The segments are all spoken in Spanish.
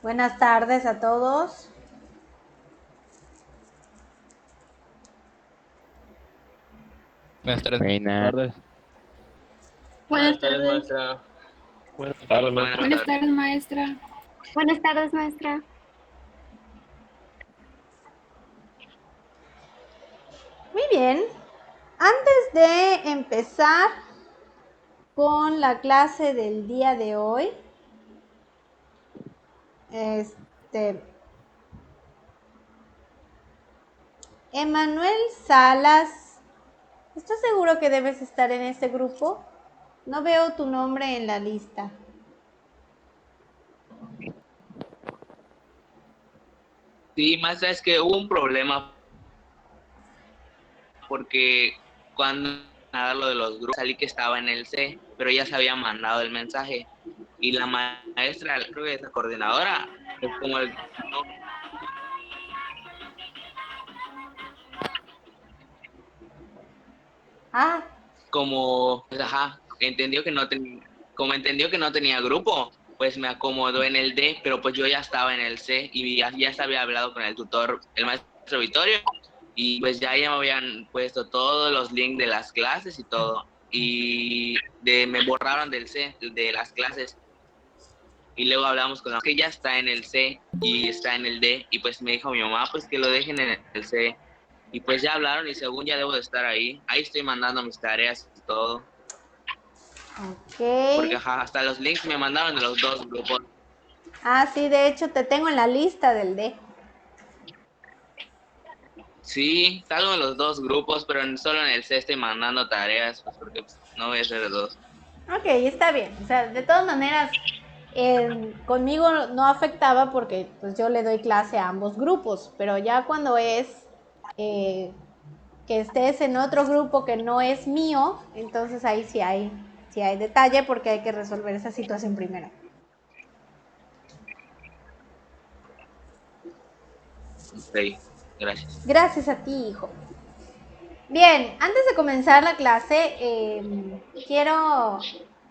Buenas tardes a todos. Buenas tardes. Buena. Buenas tardes. maestra. Buenas tardes, maestra. Buenas tardes, maestra. Buenas tardes, maestra. Muy bien. Antes de empezar con la clase del día de hoy, Emanuel Salas, ¿estás seguro que debes estar en este grupo? No veo tu nombre en la lista. Sí, maestra, es que hubo un problema porque cuando nada lo de los grupos salí que estaba en el C, pero ya se había mandado el mensaje y la maestra, creo que es la coordinadora, es como Ah, entendió que como entendió que no tenía grupo, pues me acomodó en el D, pero pues yo ya estaba en el C y ya se había hablado con el tutor, el maestro Vittorio, y pues ya me habían puesto todos los links de las clases y todo, y me borraron del C, de las clases, y luego hablamos con la que ya está en el C y está en el D, y pues me dijo mi mamá pues que lo dejen en el C, y pues ya hablaron y según ya debo de estar ahí estoy mandando mis tareas y todo. Porque ok. hasta los links me mandaron de los dos grupos. Ah, sí, de hecho te tengo en la lista del D. Sí, salgo en los dos grupos, pero solo en el C estoy mandando tareas, pues porque no voy a hacer de dos. Ok, está bien. O sea, de todas maneras, conmigo no afectaba porque pues yo le doy clase a ambos grupos, pero ya cuando es que estés en otro grupo que no es mío, entonces ahí sí hay detalle porque hay que resolver esa situación primero. Ok, gracias. Gracias a ti, hijo. Bien, antes de comenzar la clase, quiero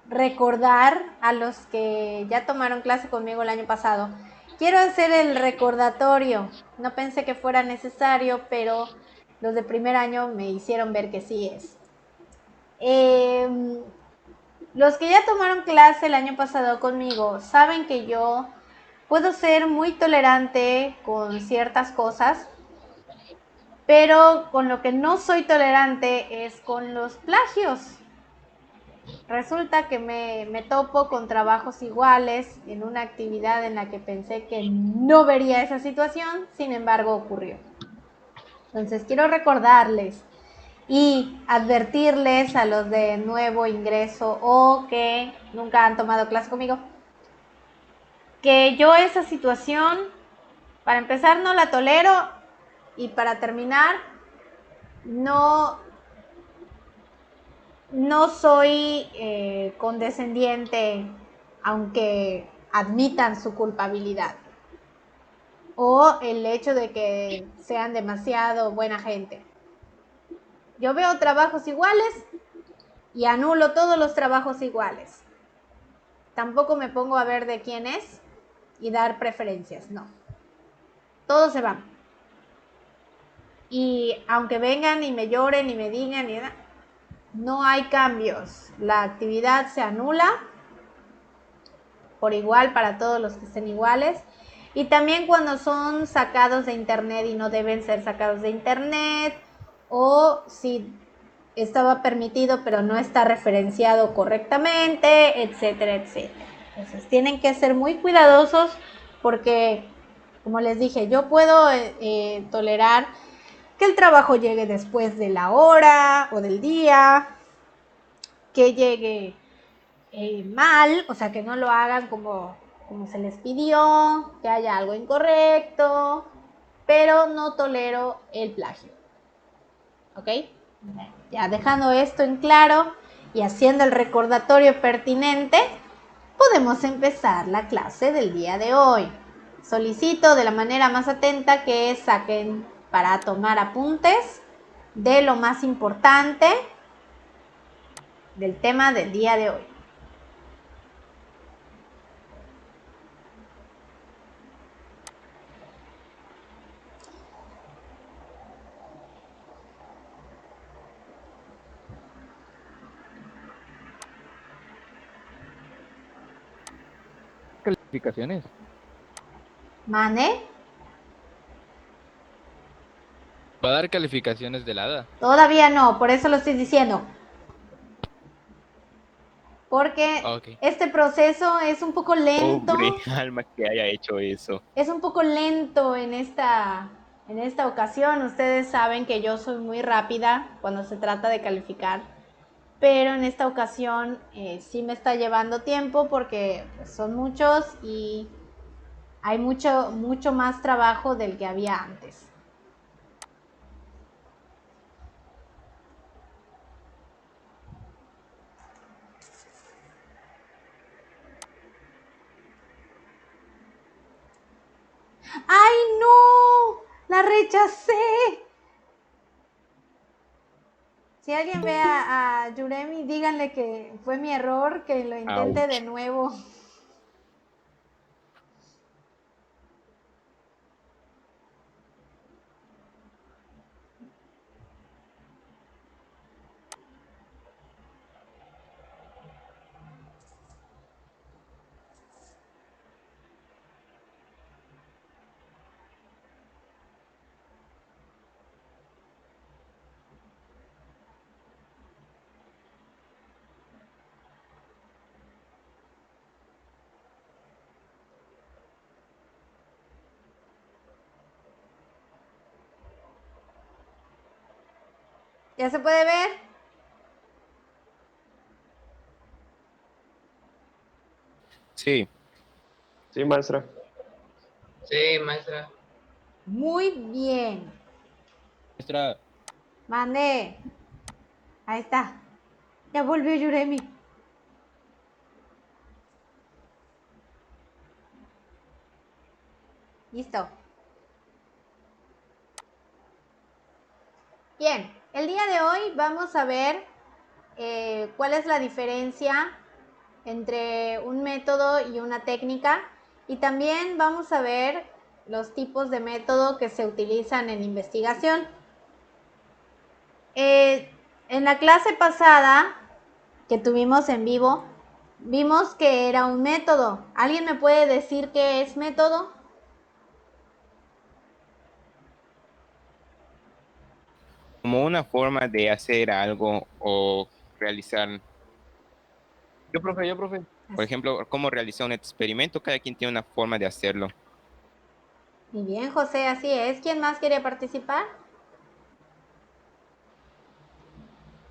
recordar a los que ya tomaron clase conmigo el año pasado. Quiero hacer el recordatorio. No pensé que fuera necesario, pero los de primer año me hicieron ver que sí es. Los que ya tomaron clase el año pasado conmigo saben que yo puedo ser muy tolerante con ciertas cosas, pero con lo que no soy tolerante es con los plagios. Resulta que me topo con trabajos iguales en una actividad en la que pensé que no vería esa situación, sin embargo ocurrió. Entonces quiero recordarles y advertirles a los de nuevo ingreso o que nunca han tomado clase conmigo que yo esa situación, para empezar, no la tolero y para terminar, no soy condescendiente aunque admitan su culpabilidad o el hecho de que sean demasiado buena gente. Yo veo trabajos iguales y anulo todos los trabajos iguales. Tampoco me pongo a ver de quién es y dar preferencias, no. Todos se van. Y aunque vengan y me lloren y me digan, no hay cambios. La actividad se anula por igual para todos los que estén iguales. Y también cuando son sacados de internet y no deben ser sacados de internet, o si estaba permitido pero no está referenciado correctamente, etcétera, etcétera. Entonces tienen que ser muy cuidadosos porque, como les dije, yo puedo tolerar que el trabajo llegue después de la hora o del día, que llegue mal, o sea, que no lo hagan como se les pidió, que haya algo incorrecto, pero no tolero el plagio. ¿Ok? Ya dejando esto en claro y haciendo el recordatorio pertinente, podemos empezar la clase del día de hoy. Solicito de la manera más atenta que saquen para tomar apuntes de lo más importante del tema del día de hoy. calificaciones. ¿Mane? Va a dar calificaciones del hada. Todavía no, por eso lo estoy diciendo. Porque Ok. este proceso es un poco lento. Pobre alma que haya hecho eso. Es un poco lento en esta ocasión. Ustedes saben que yo soy muy rápida cuando se trata de calificar, pero en esta ocasión sí me está llevando tiempo porque pues, son muchos y hay mucho más trabajo del que había antes. ¡Ay, no! ¡La rechacé! Si alguien ve a Yuremi, díganle que fue mi error, que lo intente Ouch. de nuevo. ¿Ya se puede ver? Sí. Sí, maestra. Sí, maestra. Muy bien. Maestra, Mande. Ahí está. Ya volvió Yuremi. Listo. Bien, el día de hoy vamos a ver cuál es la diferencia entre un método y una técnica, y también vamos a ver los tipos de método que se utilizan en investigación. En la clase pasada que tuvimos en vivo, vimos que era un método. ¿Alguien me puede decir qué es método? Como una forma de hacer algo o realizar, yo, profe. por ejemplo, cómo realizar un experimento. Cada quien tiene una forma de hacerlo. Muy bien, José, así es. ¿Quién más quiere participar?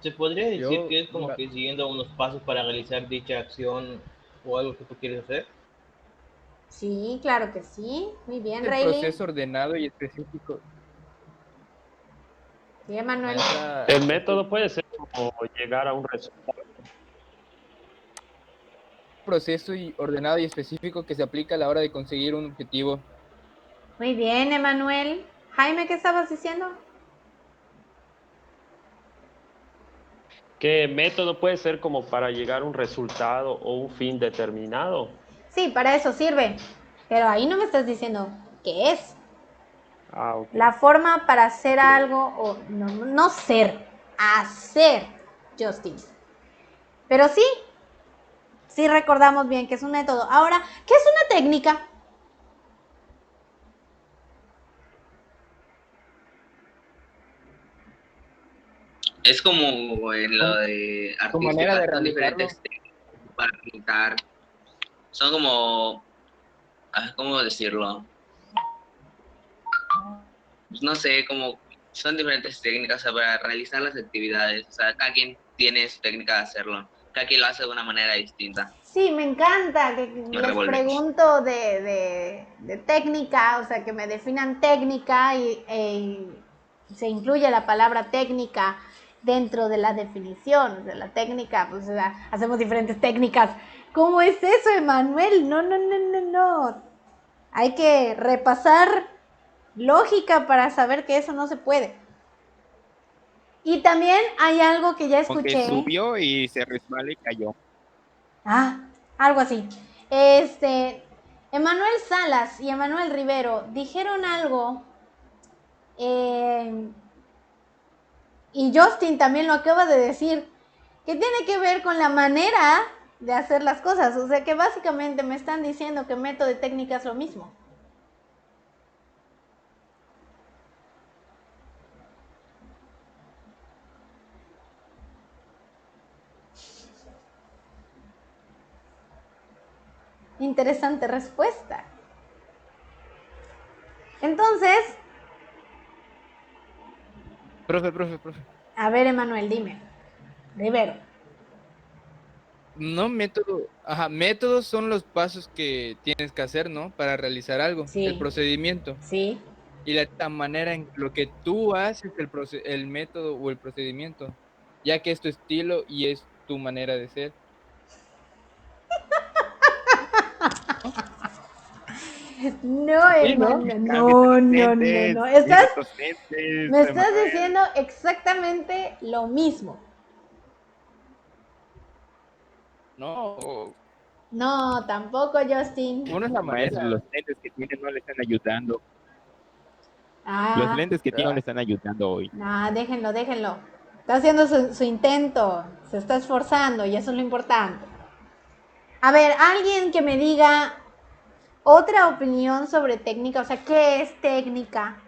¿Se podría decir Yo, que es como que siguiendo unos pasos para realizar dicha acción o algo que tú quieres hacer? Sí, claro que sí. Muy bien, el Rayleigh. proceso ordenado y específico. Sí, Emanuel. Maestra, El método puede ser como llegar a un resultado. proceso y ordenado y específico que se aplica a la hora de conseguir un objetivo. Muy bien, Emanuel. Jaime, ¿qué estabas diciendo? ¿Qué método puede ser como para llegar a un resultado o un fin determinado? Sí, para eso sirve. Pero ahí no me estás diciendo qué es. Ah, ok. La forma para hacer algo, o no ser, hacer, Justin. Pero sí recordamos bien que es un método. Ahora, ¿qué es una técnica? Es como en lo de Tu manera de artística, son realizarlo. diferentes técnicas para pintar. Son como, ¿cómo decirlo? No sé, como son diferentes técnicas, o sea, para realizar las actividades. O sea, cada quien tiene su técnica de hacerlo. Cada quien lo hace de una manera distinta. Sí, me encanta que Nos les revolvemos. pregunto de técnica, o sea, que me definan técnica y se incluye la palabra técnica dentro de la definición. O sea, la técnica, pues o sea, hacemos diferentes técnicas. ¿Cómo es eso, Emanuel? No. Hay que repasar lógica para saber que eso no se puede. Y también hay algo que ya Como que escuché. subió y se resbaló y cayó. Algo así. Emanuel Salas y Emanuel Rivero dijeron algo, eh, y Justin también lo acaba de decir, que tiene que ver con la manera de hacer las cosas. O sea que básicamente me están diciendo que método y técnica es lo mismo. Interesante respuesta. Entonces, Profe. a ver, Emanuel, dime. Rivero. No método, métodos son los pasos que tienes que hacer, ¿no? Para realizar algo, Sí. el procedimiento. Sí. Y la manera en lo que tú haces el método o el procedimiento, ya que es tu estilo y es tu manera de ser. No, Sí, ¿no? Emanuel, no. Me estás Emanuel. diciendo exactamente lo mismo. No, No, tampoco, Justin. uno es la Maestro, manera. los lentes que tiene no le están ayudando. Los Ah, lentes que tiene no le están ayudando hoy. no, déjenlo. Está haciendo su intento, se está esforzando y eso es lo importante. A ver, alguien que me diga otra opinión sobre técnica, o sea, ¿qué es técnica?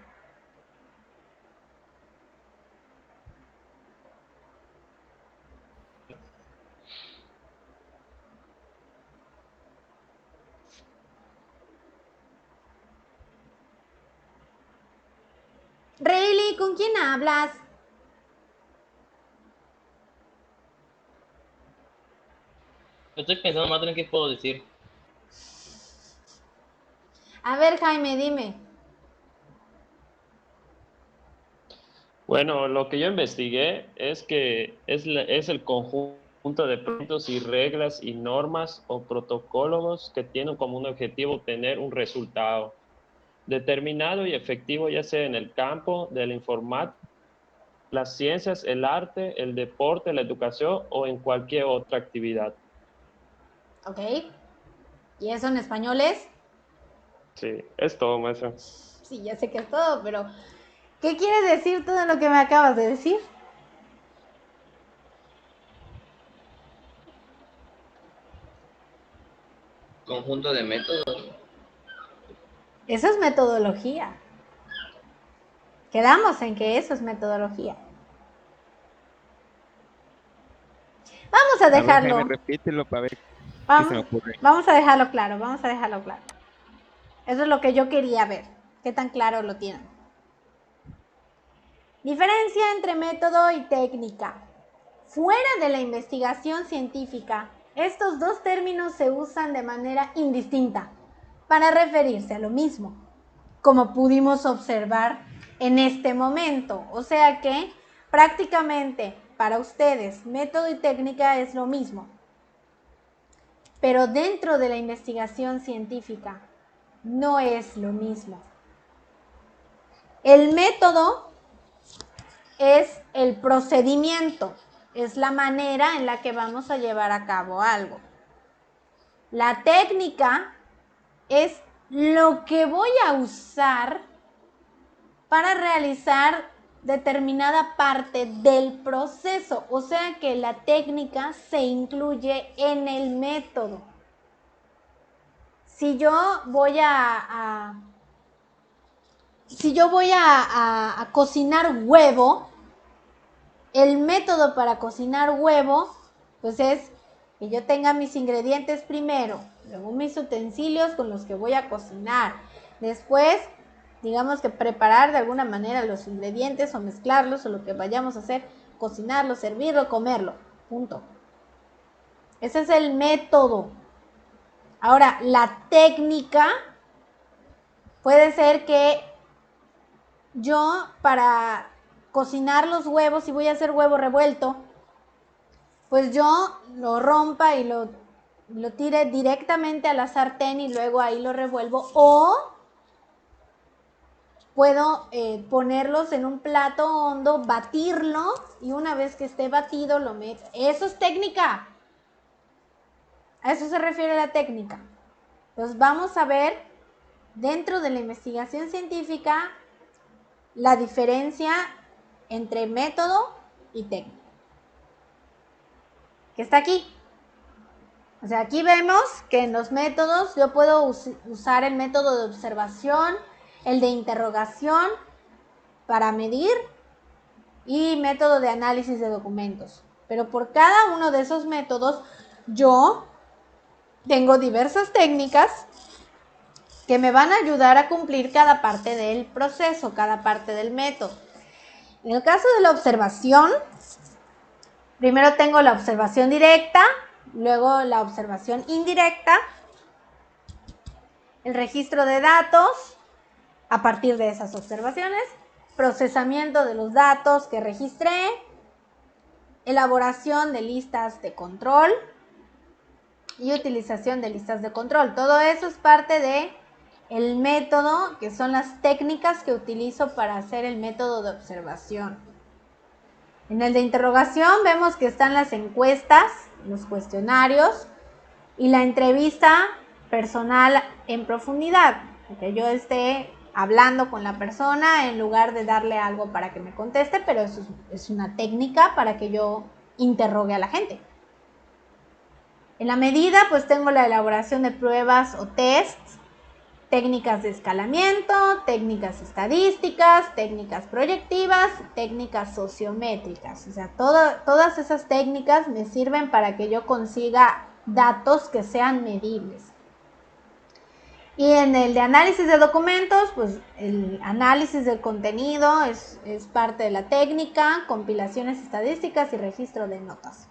Rayleigh, ¿con quién hablas? Estoy pensando más en qué puedo decir. A ver, Jaime, dime. Bueno, lo que yo investigué es que es el conjunto de puntos y reglas y normas o protocolos que tienen como un objetivo obtener un resultado determinado y efectivo, ya sea en el campo de la informática, las ciencias, el arte, el deporte, la educación o en cualquier otra actividad. ¿Ok? ¿Y eso en español es? Sí, es todo, maestro. Sí, ya sé que es todo, pero ¿qué quiere decir todo lo que me acabas de decir? Conjunto de métodos. Eso es metodología. Quedamos en que eso es metodología. Vamos a A ver, Jaime, dejarlo. repítelo para ver qué se me ocurre. Vamos a dejarlo claro. Eso es lo que yo quería ver. ¿Qué tan claro lo tienen? Diferencia entre método y técnica. Fuera de la investigación científica, estos dos términos se usan de manera indistinta para referirse a lo mismo, como pudimos observar en este momento. O sea que prácticamente para ustedes método y técnica es lo mismo. Pero dentro de la investigación científica no es lo mismo. El método es el procedimiento, es la manera en la que vamos a llevar a cabo algo. La técnica es lo que voy a usar para realizar determinada parte del proceso, o sea que la técnica se incluye en el método. Si yo voy a cocinar huevo, el método para cocinar huevo, pues es que yo tenga mis ingredientes primero, luego mis utensilios con los que voy a cocinar. Después, digamos que preparar de alguna manera los ingredientes o mezclarlos o lo que vayamos a hacer, cocinarlo, servirlo, comerlo. Punto. Ese es el método. Ahora, la técnica puede ser que yo para cocinar los huevos, si voy a hacer huevo revuelto, pues yo lo rompa y lo tire directamente a la sartén y luego ahí lo revuelvo. O puedo ponerlos en un plato hondo, batirlo y una vez que esté batido lo meto. Eso es técnica. A eso se refiere la técnica. Entonces vamos a ver dentro de la investigación científica la diferencia entre método y técnica. Que está aquí. O sea, aquí vemos que en los métodos yo puedo usar el método de observación, el de interrogación para medir y método de análisis de documentos. Pero por cada uno de esos métodos yo tengo diversas técnicas que me van a ayudar a cumplir cada parte del proceso, cada parte del método. En el caso de la observación, primero tengo la observación directa, luego la observación indirecta, el registro de datos a partir de esas observaciones, procesamiento de los datos que registré, elaboración de listas de control y utilización de listas de control. Todo eso es parte de el método, que son las técnicas que utilizo para hacer el método de observación. En el de interrogación vemos que están las encuestas, los cuestionarios y la entrevista personal en profundidad, que yo esté hablando con la persona en lugar de darle algo para que me conteste, pero eso es una técnica para que yo interrogue a la gente. En la medida, pues tengo la elaboración de pruebas o tests, técnicas de escalamiento, técnicas estadísticas, técnicas proyectivas, técnicas sociométricas. O sea, todas esas técnicas me sirven para que yo consiga datos que sean medibles. Y en el de análisis de documentos, pues el análisis del contenido es parte de la técnica, compilaciones estadísticas y registro de notas.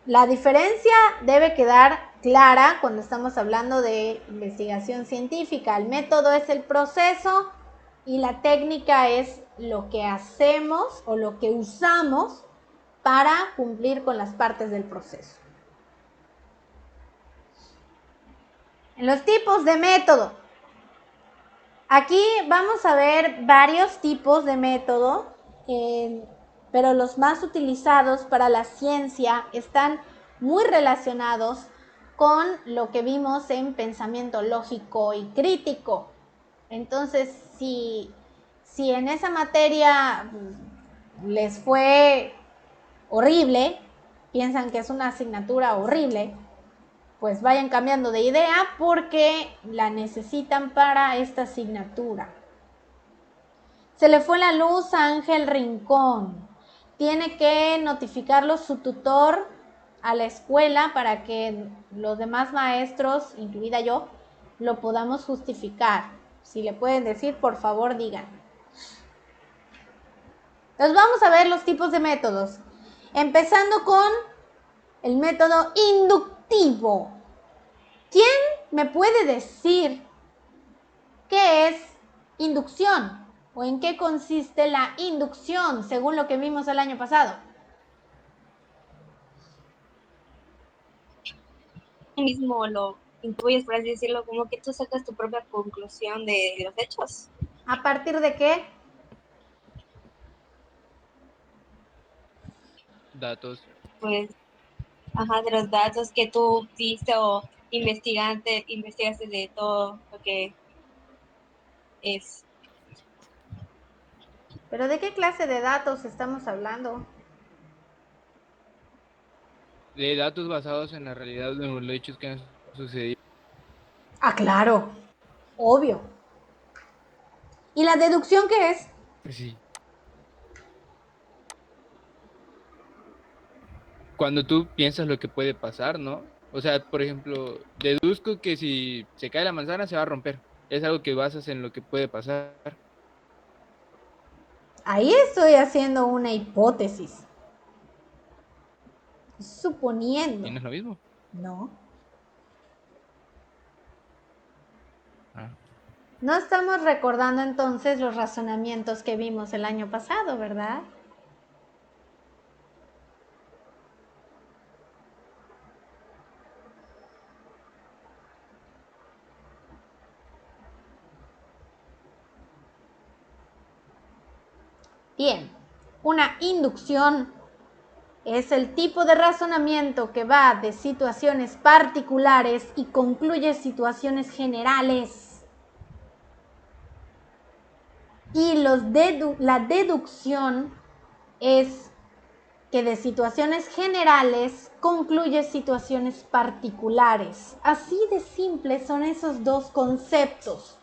La diferencia debe quedar clara cuando estamos hablando de investigación científica. El método es el proceso y la técnica es lo que hacemos o lo que usamos para cumplir con las partes del proceso. En los tipos de método. Aquí vamos a ver varios tipos de método, pero los más utilizados para la ciencia están muy relacionados con lo que vimos en pensamiento lógico y crítico. Entonces, si en esa materia les fue horrible, piensan que es una asignatura horrible, pues vayan cambiando de idea porque la necesitan para esta asignatura. Se le fue la luz a Ángel Rincón. Tiene que notificarlo su tutor a la escuela para que los demás maestros, incluida yo, lo podamos justificar. Si le pueden decir, por favor, digan. Entonces vamos a ver los tipos de métodos. Empezando con el método inductivo. ¿Quién me puede decir qué es inducción? ¿O en qué consiste la inducción, según lo que vimos el año pasado? Mismo lo intuyes, por así decirlo, como que tú sacas tu propia conclusión de los hechos. ¿A partir de qué? Datos. Pues, de los datos que tú viste o investigaste de todo lo que es. ¿Pero de qué clase de datos estamos hablando? De datos basados en la realidad de los hechos que han sucedido. Ah, claro, obvio. ¿Y la deducción qué es? Sí. Cuando tú piensas lo que puede pasar, ¿no? O sea, por ejemplo, deduzco que si se cae la manzana se va a romper. Es algo que basas en lo que puede pasar. Ahí estoy haciendo una hipótesis. Suponiendo. ¿Y no es lo mismo? No. Ah. No estamos recordando entonces los razonamientos que vimos el año pasado, ¿verdad? Bien, una inducción es el tipo de razonamiento que va de situaciones particulares y concluye situaciones generales. Y la deducción es que de situaciones generales concluye situaciones particulares. Así de simples son esos dos conceptos.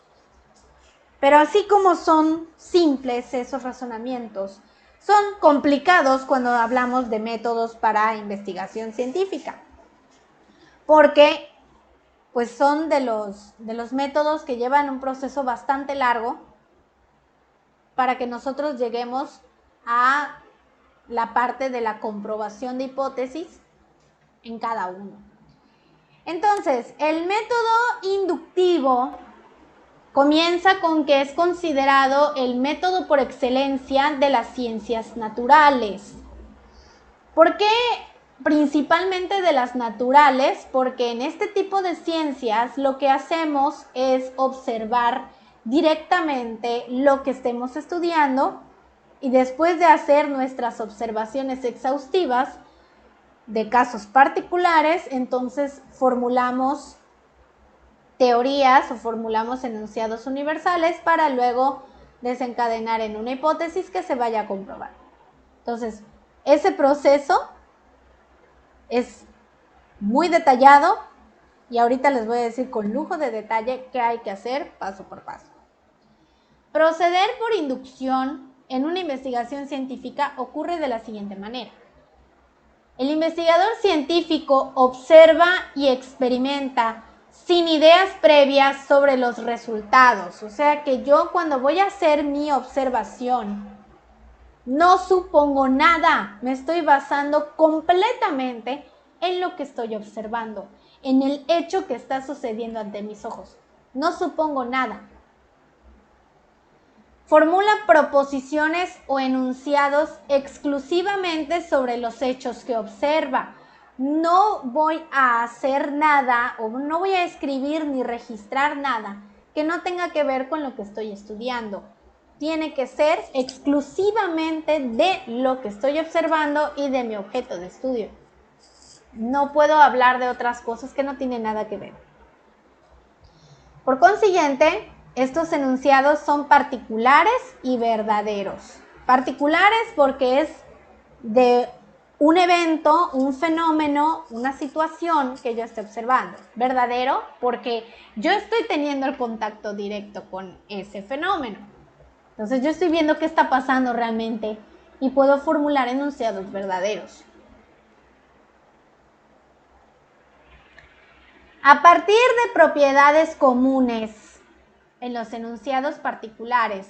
Pero así como son simples esos razonamientos, son complicados cuando hablamos de métodos para investigación científica. Porque pues son de los métodos que llevan un proceso bastante largo para que nosotros lleguemos a la parte de la comprobación de hipótesis en cada uno. Entonces, el método inductivo comienza con que es considerado el método por excelencia de las ciencias naturales. ¿Por qué principalmente de las naturales? Porque en este tipo de ciencias lo que hacemos es observar directamente lo que estemos estudiando y después de hacer nuestras observaciones exhaustivas de casos particulares, entonces formulamos teorías o formulamos enunciados universales para luego desencadenar en una hipótesis que se vaya a comprobar. Entonces, ese proceso es muy detallado y ahorita les voy a decir con lujo de detalle qué hay que hacer paso por paso. Proceder por inducción en una investigación científica ocurre de la siguiente manera. El investigador científico observa y experimenta sin ideas previas sobre los resultados. O sea que yo cuando voy a hacer mi observación no supongo nada, me estoy basando completamente en lo que estoy observando, en el hecho que está sucediendo ante mis ojos. No supongo nada. Formula proposiciones o enunciados exclusivamente sobre los hechos que observa. No voy a hacer nada o no voy a escribir ni registrar nada que no tenga que ver con lo que estoy estudiando. Tiene que ser exclusivamente de lo que estoy observando y de mi objeto de estudio. No puedo hablar de otras cosas que no tienen nada que ver. Por consiguiente, estos enunciados son particulares y verdaderos. Particulares porque es de un evento, un fenómeno, una situación que yo estoy observando. Verdadero porque yo estoy teniendo el contacto directo con ese fenómeno. Entonces yo estoy viendo qué está pasando realmente y puedo formular enunciados verdaderos. A partir de propiedades comunes en los enunciados particulares,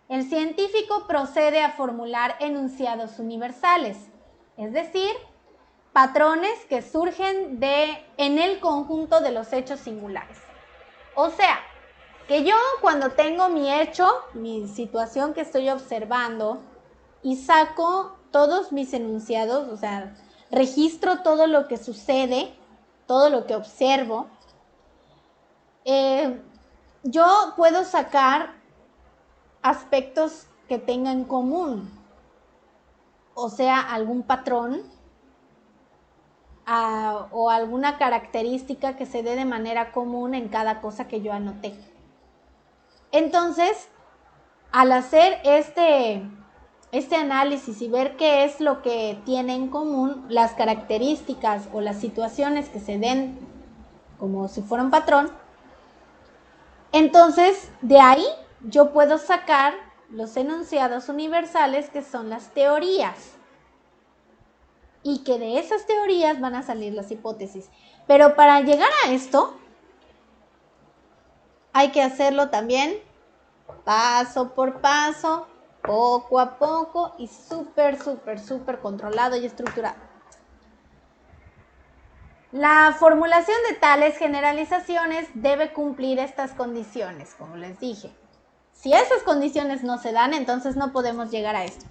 el científico procede a formular enunciados universales, es decir, patrones que surgen en el conjunto de los hechos singulares. O sea, que yo cuando tengo mi hecho, mi situación que estoy observando y saco todos mis enunciados, o sea, registro todo lo que sucede, todo lo que observo, yo puedo sacar aspectos que tengan en común, o sea, algún patrón o alguna característica que se dé de manera común en cada cosa que yo anoté. Entonces, al hacer este análisis y ver qué es lo que tiene en común, las características o las situaciones que se den como si fuera un patrón, entonces de ahí yo puedo sacar los enunciados universales que son las teorías y que de esas teorías van a salir las hipótesis. Pero para llegar a esto hay que hacerlo también paso por paso, poco a poco y súper controlado y estructurado. La formulación de tales generalizaciones debe cumplir estas condiciones, como les dije. Si esas condiciones no se dan, entonces no podemos llegar a esto.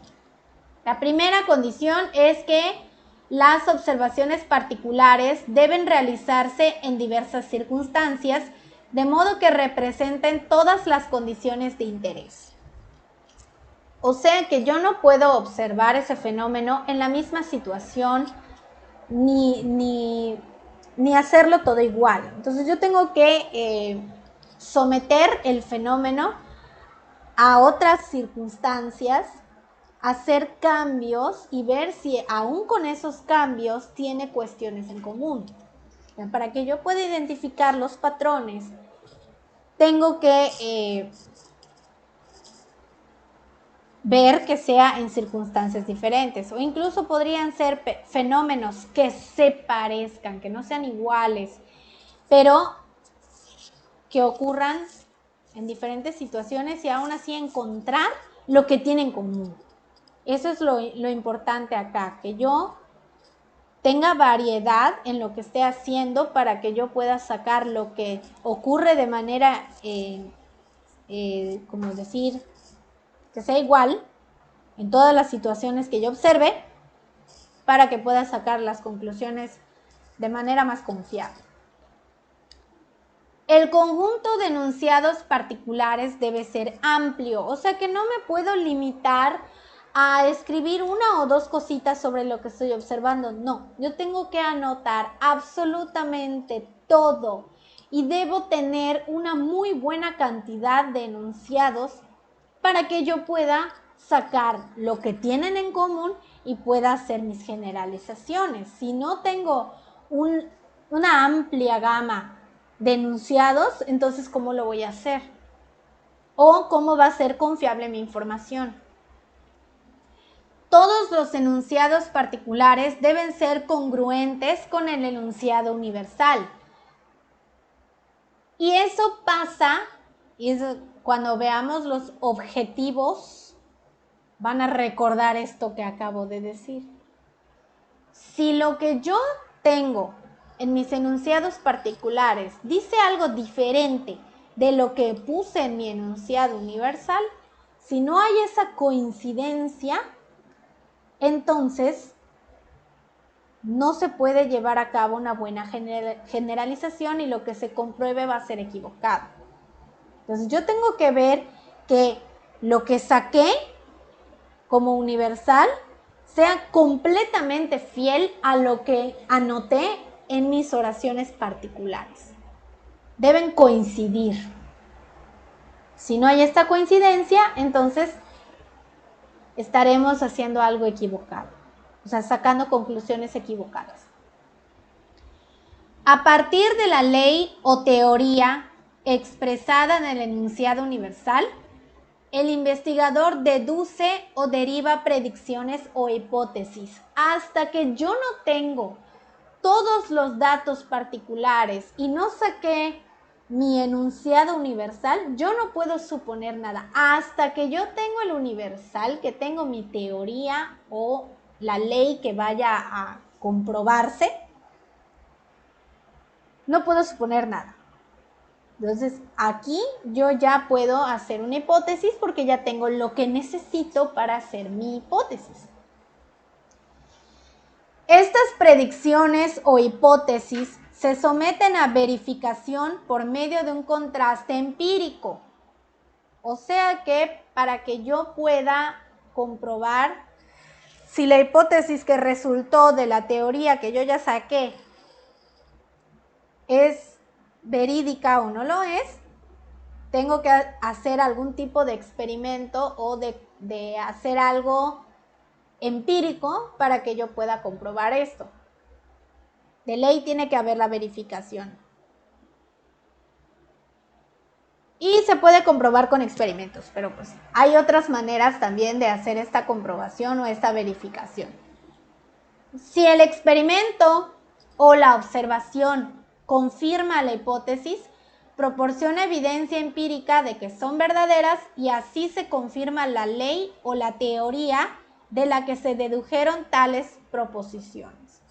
La primera condición es que las observaciones particulares deben realizarse en diversas circunstancias, de modo que representen todas las condiciones de interés. O sea que yo no puedo observar ese fenómeno en la misma situación ni hacerlo todo igual. Entonces yo tengo que someter el fenómeno a otras circunstancias, hacer cambios y ver si aún con esos cambios tiene cuestiones en común. Para que yo pueda identificar los patrones, tengo que ver que sea en circunstancias diferentes, o incluso podrían ser fenómenos que se parezcan, que no sean iguales, pero que ocurran en diferentes situaciones y aún así encontrar lo que tienen en común. Eso es lo importante acá, que yo tenga variedad en lo que esté haciendo para que yo pueda sacar lo que ocurre de manera, como decir, que sea igual en todas las situaciones que yo observe, para que pueda sacar las conclusiones de manera más confiable. El conjunto de enunciados particulares debe ser amplio, o sea que no me puedo limitar a escribir una o dos cositas sobre lo que estoy observando. No, yo tengo que anotar absolutamente todo y debo tener una muy buena cantidad de enunciados para que yo pueda sacar lo que tienen en común y pueda hacer mis generalizaciones. Si no tengo una amplia gama de enunciados, entonces ¿cómo lo voy a hacer? ¿O cómo va a ser confiable mi información? Todos los enunciados particulares deben ser congruentes con el enunciado universal. Y eso pasa, y cuando veamos los objetivos, van a recordar esto que acabo de decir. Si lo que yo tengo en mis enunciados particulares dice algo diferente de lo que puse en mi enunciado universal, si no hay esa coincidencia, entonces no se puede llevar a cabo una buena generalización y lo que se compruebe va a ser equivocado. Entonces yo tengo que ver que lo que saqué como universal sea completamente fiel a lo que anoté en mis oraciones particulares. Deben coincidir. Si no hay esta coincidencia, entonces estaremos haciendo algo equivocado, o sea, sacando conclusiones equivocadas. A partir de la ley o teoría expresada en el enunciado universal, el investigador deduce o deriva predicciones o hipótesis. Hasta que yo no tengo todos los datos particulares y no saqué mi enunciado universal, yo no puedo suponer nada. Hasta que yo tengo el universal, que tengo mi teoría o la ley que vaya a comprobarse, no puedo suponer nada. Entonces, aquí yo ya puedo hacer una hipótesis porque ya tengo lo que necesito para hacer mi hipótesis. Estas predicciones o hipótesis se someten a verificación por medio de un contraste empírico. O sea que para que yo pueda comprobar si la hipótesis que resultó de la teoría que yo ya saqué es verídica o no lo es, tengo que hacer algún tipo de experimento o de hacer algo empírico para que yo pueda comprobar esto. De ley tiene que haber la verificación. Y se puede comprobar con experimentos, pero pues hay otras maneras también de hacer esta comprobación o esta verificación. Si el experimento o la observación confirma la hipótesis, proporciona evidencia empírica de que son verdaderas y así se confirma la ley o la teoría de la que se dedujeron tales proposiciones.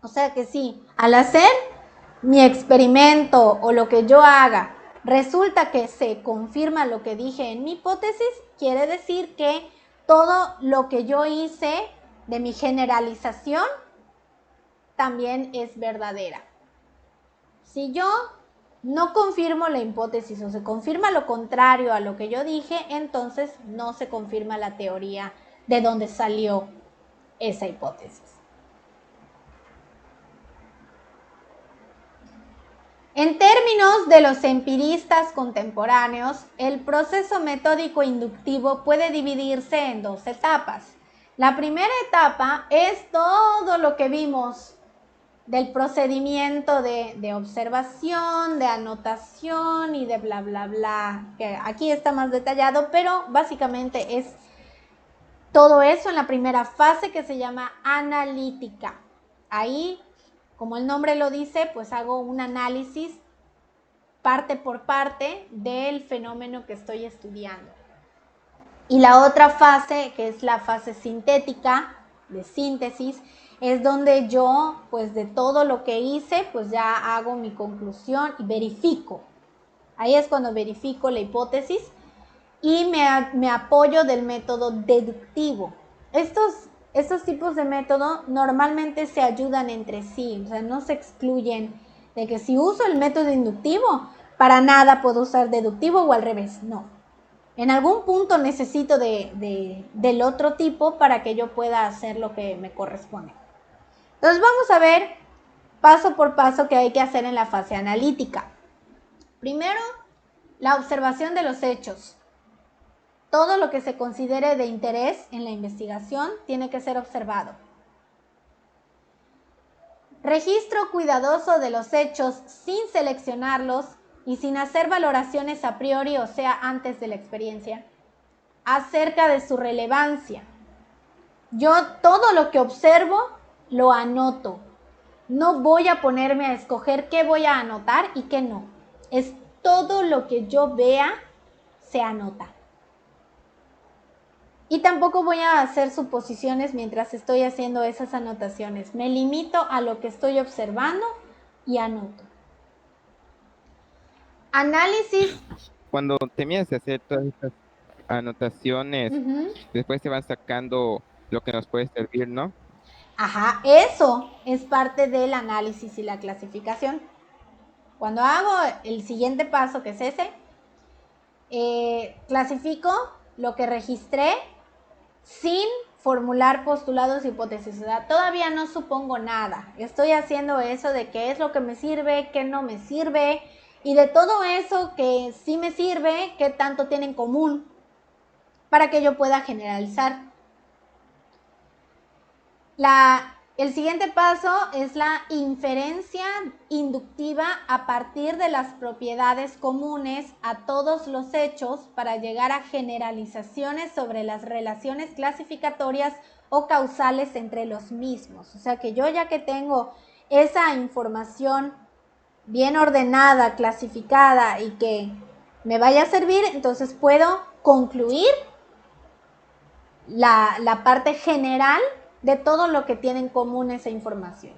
O sea que sí, al hacer mi experimento o lo que yo haga, resulta que se confirma lo que dije en mi hipótesis, quiere decir que todo lo que yo hice de mi generalización también es verdadera. Si yo no confirmo la hipótesis o se confirma lo contrario a lo que yo dije, entonces no se confirma la teoría de donde salió esa hipótesis. En términos de los empiristas contemporáneos, el proceso metódico inductivo puede dividirse en dos etapas. La primera etapa es todo lo que vimos del procedimiento de observación, de anotación y de bla, bla, bla, que aquí está más detallado, pero básicamente es todo eso en la primera fase que se llama analítica. Ahí, como el nombre lo dice, pues hago un análisis parte por parte del fenómeno que estoy estudiando. Y la otra fase, que es la fase sintética, de síntesis, es donde yo, pues de todo lo que hice, pues ya hago mi conclusión y verifico. Ahí es cuando verifico la hipótesis y me apoyo del método deductivo. Estos tipos de método normalmente se ayudan entre sí, o sea, no se excluyen de que si uso el método inductivo, para nada puedo usar deductivo o al revés, no. En algún punto necesito del otro tipo para que yo pueda hacer lo que me corresponde. Entonces vamos a ver paso por paso qué hay que hacer en la fase analítica. Primero, la observación de los hechos. Todo lo que se considere de interés en la investigación tiene que ser observado. Registro cuidadoso de los hechos sin seleccionarlos y sin hacer valoraciones a priori, o sea, antes de la experiencia, acerca de su relevancia. Yo todo lo que observo lo anoto. No voy a ponerme a escoger qué voy a anotar y qué no. Es todo lo que yo vea se anota. Y tampoco voy a hacer suposiciones mientras estoy haciendo esas anotaciones. Me limito a lo que estoy observando y anoto. Análisis. Cuando terminas de hacer todas estas anotaciones, después te van sacando lo que nos puede servir, ¿no? Ajá, eso es parte del análisis y la clasificación. Cuando hago el siguiente paso, que es ese, clasifico lo que registré sin formular postulados y hipótesis. O sea, todavía no supongo nada. Estoy haciendo eso de qué es lo que me sirve, qué no me sirve, y de todo eso que sí me sirve, qué tanto tiene en común, para que yo pueda generalizar. El siguiente paso es la inferencia inductiva a partir de las propiedades comunes a todos los hechos para llegar a generalizaciones sobre las relaciones clasificatorias o causales entre los mismos. O sea que yo, ya que tengo esa información bien ordenada, clasificada y que me vaya a servir, entonces puedo concluir la parte general de todo lo que tiene en común esa información.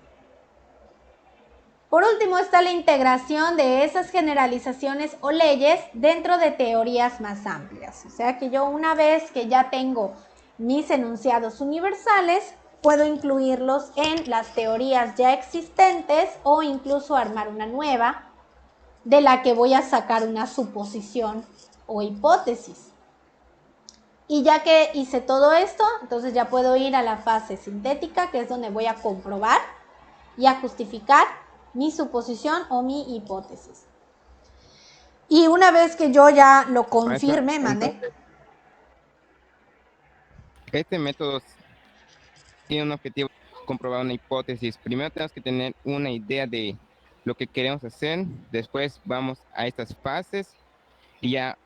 Por último está la integración de esas generalizaciones o leyes dentro de teorías más amplias. O sea que yo, una vez que ya tengo mis enunciados universales, puedo incluirlos en las teorías ya existentes o incluso armar una nueva de la que voy a sacar una suposición o hipótesis. Y ya que hice todo esto, entonces ya puedo ir a la fase sintética, que es donde voy a comprobar y a justificar mi suposición o mi hipótesis. Y una vez que yo ya lo confirme, Este método tiene un objetivo, comprobar una hipótesis. Primero tenemos que tener una idea de lo que queremos hacer, después vamos a estas fases y ya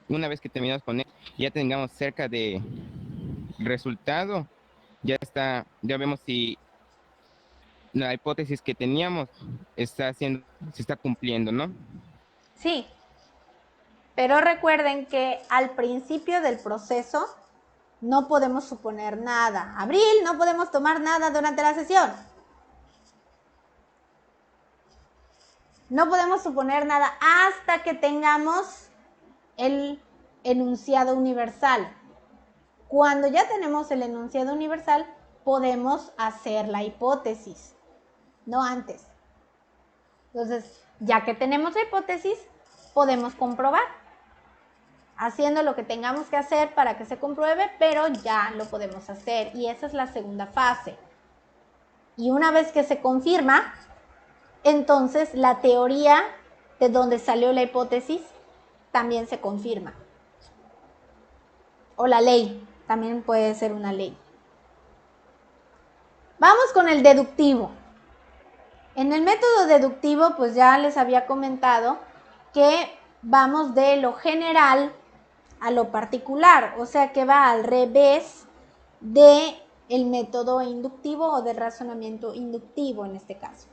una vez que terminamos con él, ya tengamos cerca de resultado, ya vemos si la hipótesis que teníamos se está cumpliendo, ¿no? Sí, pero recuerden que al principio del proceso no podemos suponer nada. Abril, no podemos tomar nada durante la sesión. No podemos suponer nada hasta que tengamos el enunciado universal. Cuando ya tenemos el enunciado universal, podemos hacer la hipótesis, no antes. Entonces, ya que tenemos la hipótesis, podemos comprobar, haciendo lo que tengamos que hacer para que se compruebe, pero ya lo podemos hacer. Y esa es la segunda fase. Y una vez que se confirma, entonces la teoría de donde salió la hipótesis también se confirma. O la ley, también puede ser una ley. Vamos con el deductivo. En el método deductivo, pues ya les había comentado que vamos de lo general a lo particular, o sea que va al revés de el método inductivo o del razonamiento inductivo en este caso.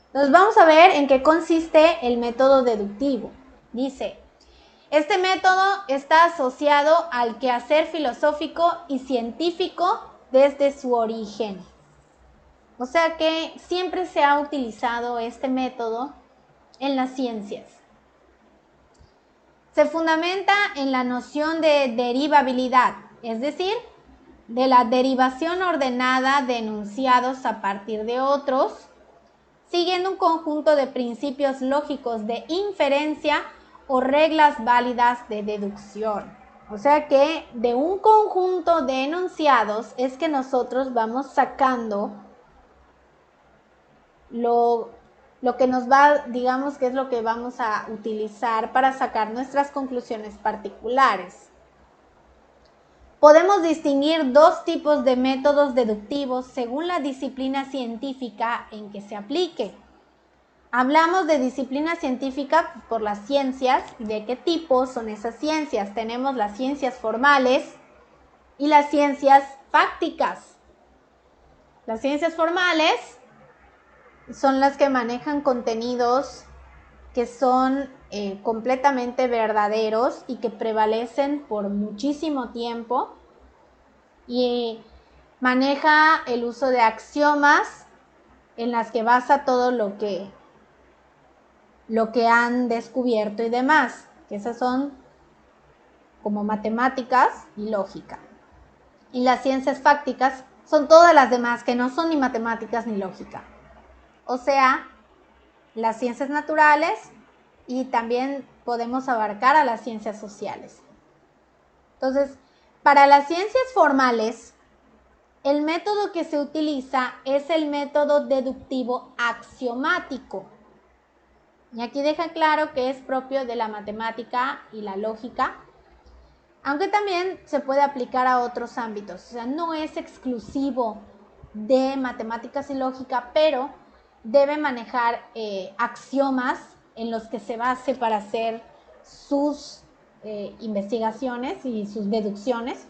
Entonces vamos a ver en qué consiste el método deductivo. Dice, este método está asociado al quehacer filosófico y científico desde su origen. O sea que siempre se ha utilizado este método en las ciencias. Se fundamenta en la noción de derivabilidad, es decir, de la derivación ordenada de enunciados a partir de otros, siguiendo un conjunto de principios lógicos de inferencia o reglas válidas de deducción. O sea que de un conjunto de enunciados es que nosotros vamos sacando lo que nos va, digamos que es lo que vamos a utilizar para sacar nuestras conclusiones particulares. Podemos distinguir dos tipos de métodos deductivos según la disciplina científica en que se aplique. Hablamos de disciplina científica por las ciencias. ¿De qué tipo son esas ciencias? Tenemos las ciencias formales y las ciencias fácticas. Las ciencias formales son las que manejan contenidos que son completamente verdaderos y que prevalecen por muchísimo tiempo, y maneja el uso de axiomas en las que basa todo lo que han descubierto y demás, que esas son como matemáticas y lógica. Y las ciencias fácticas son todas las demás que no son ni matemáticas ni lógica. O sea, las ciencias naturales, y también podemos abarcar a las ciencias sociales. Entonces, para las ciencias formales, el método que se utiliza es el método deductivo axiomático. Y aquí deja claro que es propio de la matemática y la lógica, aunque también se puede aplicar a otros ámbitos. O sea, no es exclusivo de matemáticas y lógica, pero debe manejar axiomas en los que se base para hacer sus investigaciones y sus deducciones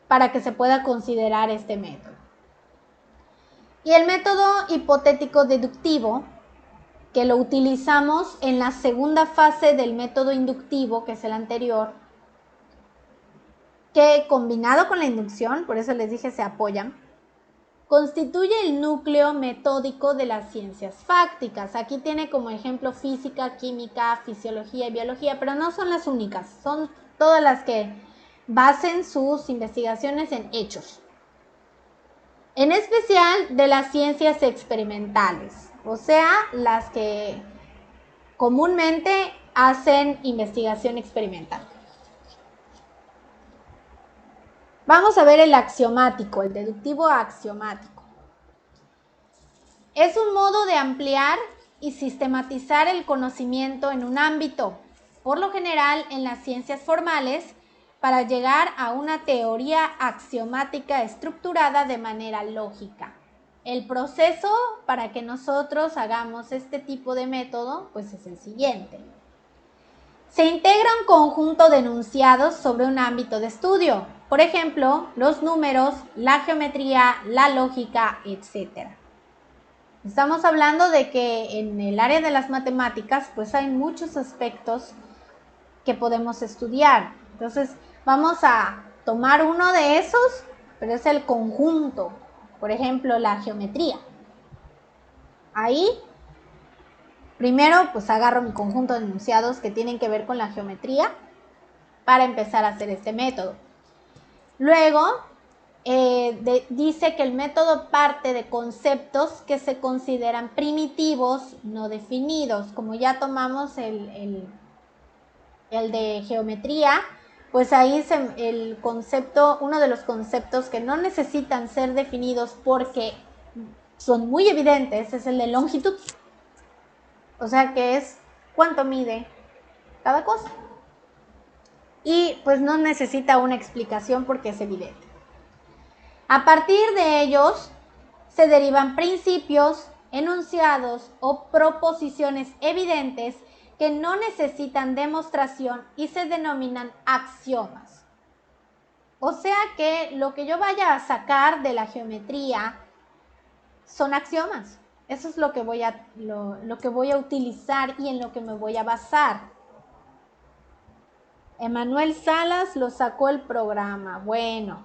para que se pueda considerar este método. Y el método hipotético deductivo, que lo utilizamos en la segunda fase del método inductivo, que es el anterior, que combinado con la inducción, por eso les dije se apoyan, constituye el núcleo metódico de las ciencias fácticas. Aquí tiene como ejemplo física, química, fisiología y biología, pero no son las únicas, son todas las que basen sus investigaciones en hechos. En especial de las ciencias experimentales, o sea, las que comúnmente hacen investigación experimental. Vamos a ver el axiomático, el deductivo axiomático. Es un modo de ampliar y sistematizar el conocimiento en un ámbito, por lo general en las ciencias formales, para llegar a una teoría axiomática estructurada de manera lógica. El proceso para que nosotros hagamos este tipo de método, pues es el siguiente. Se integra un conjunto de enunciados sobre un ámbito de estudio, por ejemplo, los números, la geometría, la lógica, etc. Estamos hablando de que en el área de las matemáticas, pues hay muchos aspectos que podemos estudiar. Entonces, vamos a tomar uno de esos, pero es el conjunto. Por ejemplo, la geometría. Ahí, primero, pues agarro mi conjunto de enunciados que tienen que ver con la geometría para empezar a hacer este método. Luego, dice que el método parte de conceptos que se consideran primitivos, no definidos. Como ya tomamos el de geometría, pues ahí el concepto, uno de los conceptos que no necesitan ser definidos porque son muy evidentes, es el de longitud. O sea que es cuánto mide cada cosa. Y pues no necesita una explicación porque es evidente. A partir de ellos se derivan principios, enunciados o proposiciones evidentes que no necesitan demostración y se denominan axiomas. O sea que lo que yo vaya a sacar de la geometría son axiomas. Eso es lo que voy a utilizar y en lo que me voy a basar. Emanuel Salas lo sacó el programa. Bueno,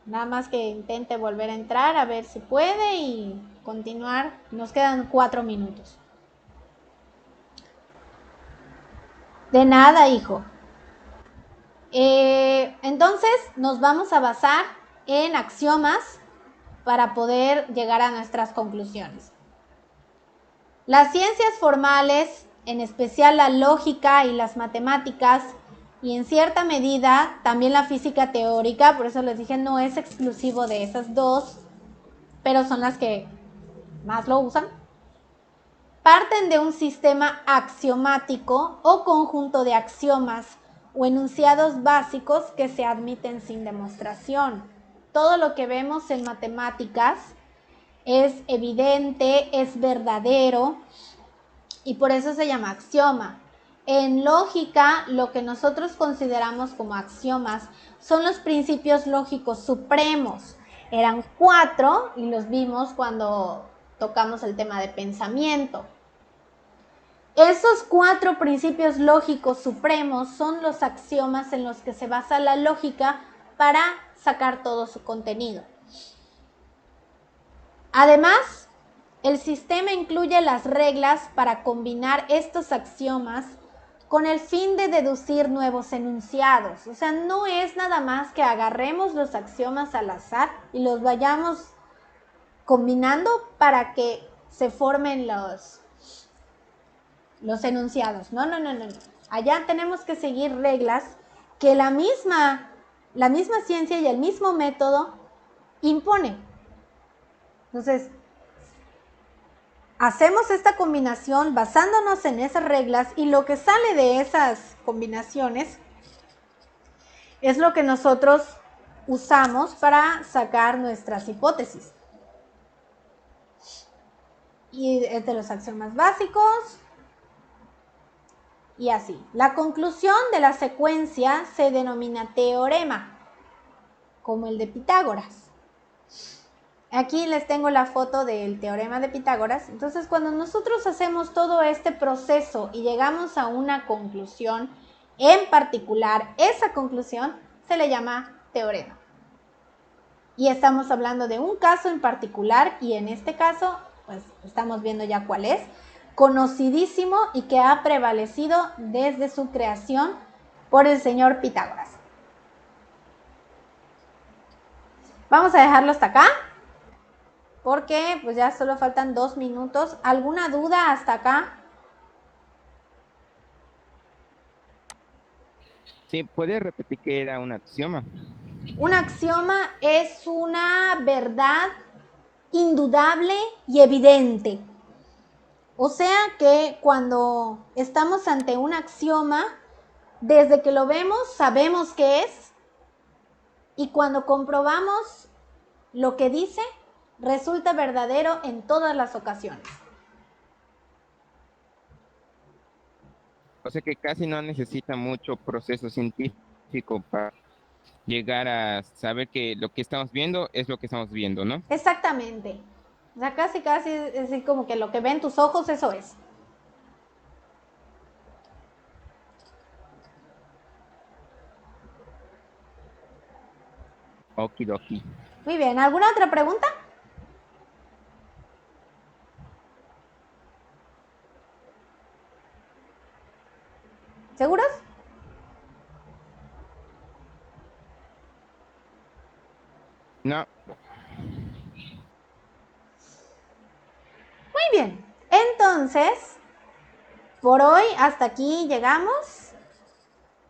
nada más que intente volver a entrar a ver si puede y continuar. Nos quedan 4 minutos. De nada, hijo. Entonces nos vamos a basar en axiomas para poder llegar a nuestras conclusiones. Las ciencias formales, en especial la lógica y las matemáticas, y en cierta medida también la física teórica, por eso les dije no es exclusivo de esas dos, pero son las que más lo usan, parten de un sistema axiomático o conjunto de axiomas o enunciados básicos que se admiten sin demostración. Todo lo que vemos en matemáticas es evidente, es verdadero y por eso se llama axioma. En lógica, lo que nosotros consideramos como axiomas son los principios lógicos supremos. Eran 4 y los vimos cuando tocamos el tema de pensamiento. Esos 4 principios lógicos supremos son los axiomas en los que se basa la lógica para sacar todo su contenido. Además, el sistema incluye las reglas para combinar estos axiomas con el fin de deducir nuevos enunciados. O sea, no es nada más que agarremos los axiomas al azar y los vayamos combinando para que se formen los enunciados. No. Allá tenemos que seguir reglas que la misma ciencia y el mismo método impone. Entonces, hacemos esta combinación basándonos en esas reglas y lo que sale de esas combinaciones es lo que nosotros usamos para sacar nuestras hipótesis. Y es de los axiomas básicos y así. La conclusión de la secuencia se denomina teorema, como el de Pitágoras. Aquí les tengo la foto del teorema de Pitágoras. Entonces, cuando nosotros hacemos todo este proceso y llegamos a una conclusión en particular, esa conclusión se le llama teorema. Y estamos hablando de un caso en particular y en este caso, pues estamos viendo ya cuál es, conocidísimo y que ha prevalecido desde su creación por el señor Pitágoras. Vamos a dejarlo hasta acá, porque pues ya solo faltan 2 minutos. ¿Alguna duda hasta acá? Sí, ¿puedes repetir qué era un axioma? Un axioma es una verdad indudable y evidente. O sea que cuando estamos ante un axioma, desde que lo vemos sabemos qué es, y cuando comprobamos lo que dice, resulta verdadero en todas las ocasiones. O sea que casi no necesita mucho proceso científico para llegar a saber que lo que estamos viendo es lo que estamos viendo, ¿no? Exactamente. O sea, casi es así como que lo que ven tus ojos, eso es. Okidoki. Muy bien, ¿alguna otra pregunta? ¿Seguros? No, Muy bien. Entonces, por hoy hasta aquí llegamos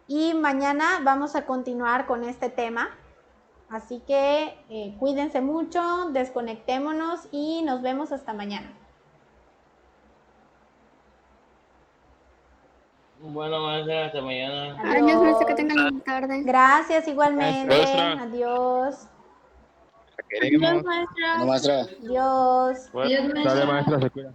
y mañana vamos a continuar con este tema. Así que cuídense mucho, desconectémonos y nos vemos hasta mañana. Bueno, maestra, hasta mañana. Adiós, maestra, que Adiós. tengan buena tarde. Gracias igualmente. Maestra. Adiós. Queremos. maestra. No, maestra. Adiós. Bueno. Dale, maestra, se cuida.